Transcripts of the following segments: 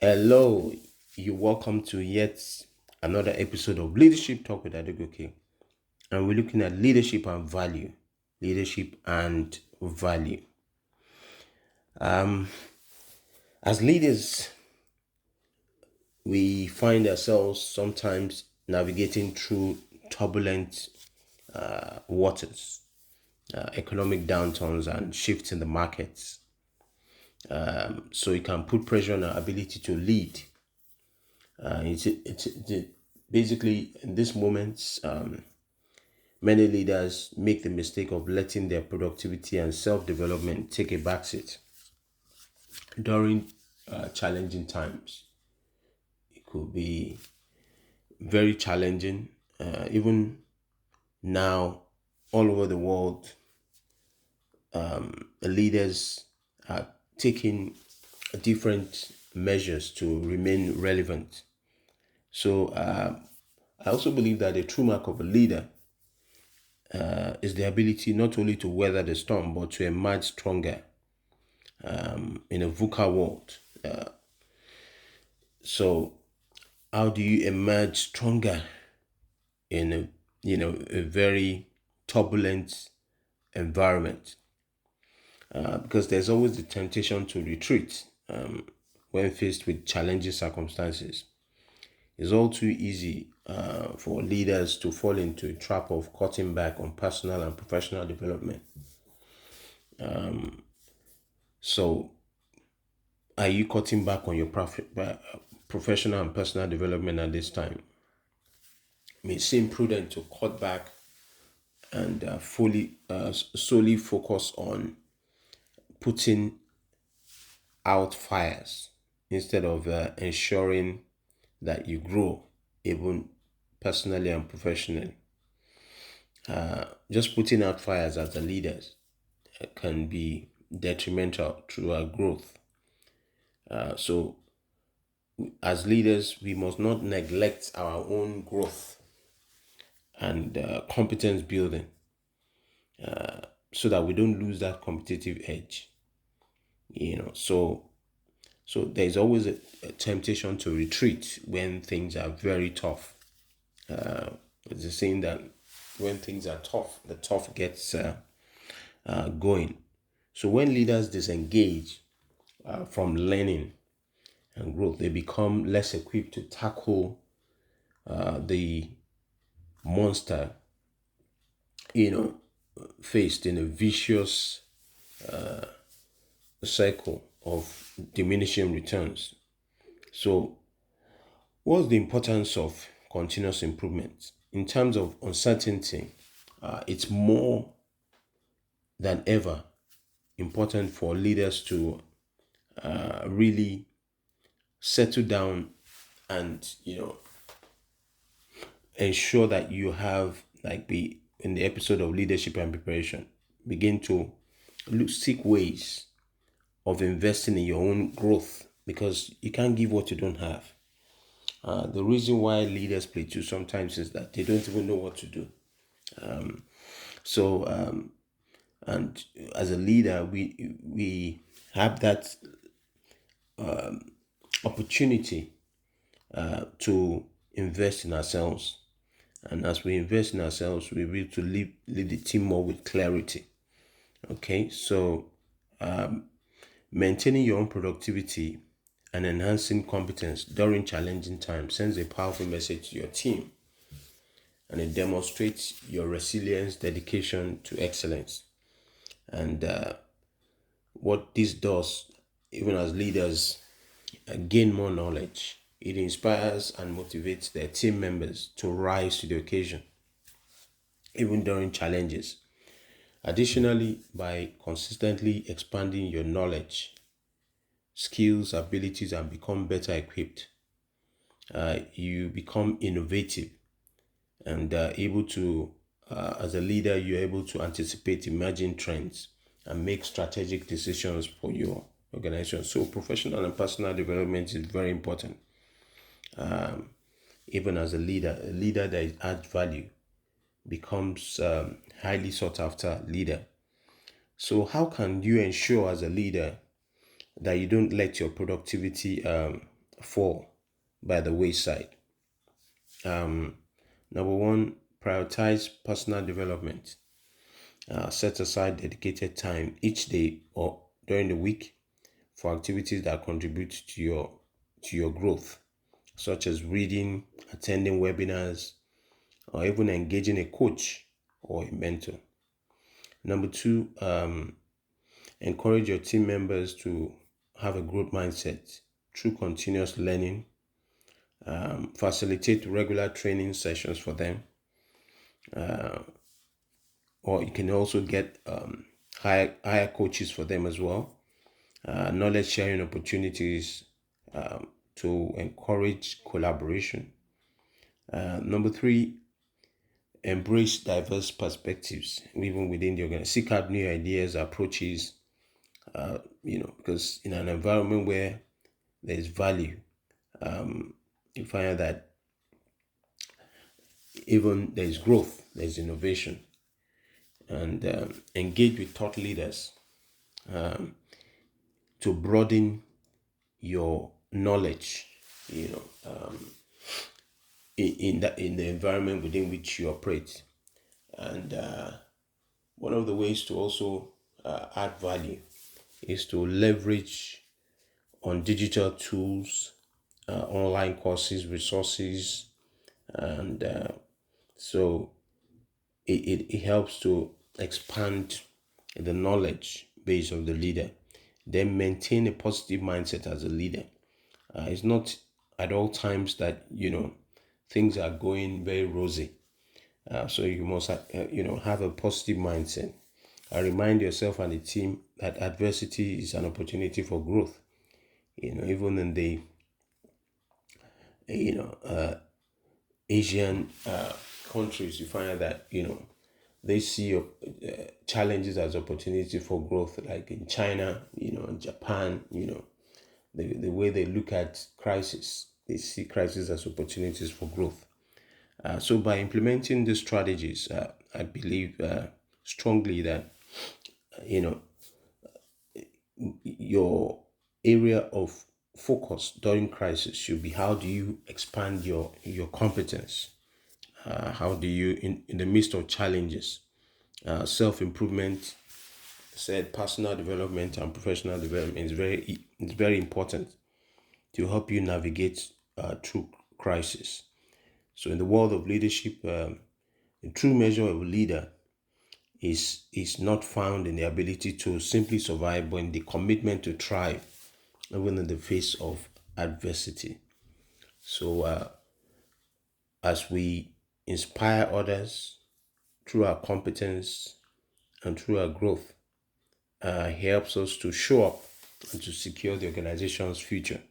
Hello, you're welcome to yet another episode of Leadership Talk with Adegoke. And we're looking at leadership and value. Leadership and value. As leaders, we find ourselves sometimes navigating through turbulent waters, economic downturns, and shifts in the markets. So it can put pressure on our ability to lead. Basically in this moment, many leaders make the mistake of letting their productivity and self-development take a backseat during challenging times. It could be very challenging. Even now, all over the world, the leaders are taking different measures to remain relevant. So I also believe that the true mark of a leader is the ability not only to weather the storm, but to emerge stronger in a VUCA world. So how do you emerge stronger in a very turbulent environment? Because there's always the temptation to retreat when faced with challenging circumstances. It's all too easy for leaders to fall into a trap of cutting back on personal and professional development. So, are you cutting back on your professional and personal development at this time? It may seem prudent to cut back and solely focus on putting out fires instead of ensuring that you grow even personally and professionally. Just putting out fires as a leader can be detrimental to our growth. So, as leaders, we must not neglect our own growth and competence building so that we don't lose that competitive edge. So there's always a temptation to retreat when things are very tough. It's a saying that when things are tough, the tough gets going. So when leaders disengage from learning and growth, they become less equipped to tackle the monster, you know, faced in a vicious cycle of diminishing returns. So, what's the importance of continuous improvement? In terms of uncertainty, it's more than ever important for leaders to really settle down and ensure that you have, like the in the episode of leadership and preparation, begin to seek ways of investing in your own growth, because you can't give what you don't have. The reason why leaders plateau sometimes is that they don't even know what to do. So and as a leader, we have that opportunity to invest in ourselves. And as we invest in ourselves, we will to lead the team more with clarity. Okay, so maintaining your own productivity and enhancing competence during challenging times sends a powerful message to your team, and it demonstrates your resilience, dedication to excellence. And what this does, even as leaders gain more knowledge, it inspires and motivates their team members to rise to the occasion, even during challenges. Additionally, by consistently expanding your knowledge, skills, abilities, and become better equipped, you become innovative and able to, as a leader, you're able to anticipate emerging trends and make strategic decisions for your organization. So, professional and personal development is very important. Even as a leader that adds value becomes highly sought after leader. So, how can you ensure as a leader that you don't let your productivity fall by the wayside. Number one, prioritize personal development. Set aside dedicated time each day or during the week for activities that contribute to your growth, such as reading, attending webinars, or even engaging a coach or a mentor. Number two, encourage your team members to have a growth mindset through continuous learning. Facilitate regular training sessions for them, or you can also get hire coaches for them as well. Knowledge sharing opportunities to encourage collaboration. Number three, embrace diverse perspectives even within the organization. Seek out new ideas, approaches, because in an environment where there's value, you find that even there's growth, there's innovation, and engage with thought leaders to broaden your knowledge, in the environment within which you operate. And one of the ways to also add value is to leverage on digital tools, online courses, resources, and so it helps to expand the knowledge base of the leader. Then maintain a positive mindset as a leader. It's not at all times that things are going very rosy. So you must have a positive mindset. Remind yourself and the team that adversity is an opportunity for growth. Even in the Asian countries, you find that they see challenges as opportunity for growth. Like in China, in Japan, the way they look at crisis, they see crisis as opportunities for growth. So by implementing these strategies, I believe strongly that your area of focus during crisis should be how do you expand your competence. How do you in the midst of challenges, self-improvement, said personal development and professional development is very important to help you navigate through crisis. So in the world of leadership, the true measure of a leader is not found in the ability to simply survive, but in the commitment to thrive, even in the face of adversity. So as we inspire others through our competence and through our growth, helps us to show up and to secure the organization's future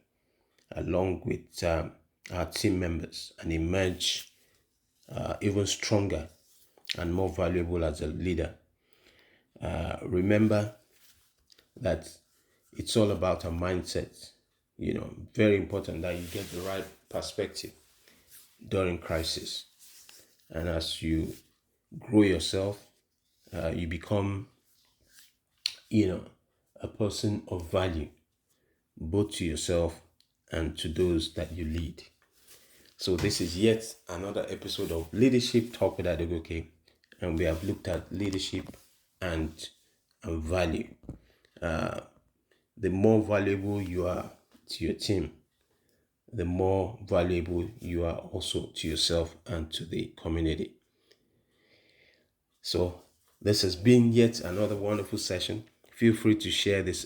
along with our team members and emerge even stronger and more valuable as a leader. Remember that it's all about a mindset. Very important that you get the right perspective during crisis. And as you grow yourself, you become, a person of value, both to yourself and to those that you lead. So this is yet another episode of Leadership Talk with Adegoke, and we have looked at leadership and value. The more valuable you are to your team, the more valuable you are also to yourself and to the community. So this has been yet another wonderful session. Feel free to share this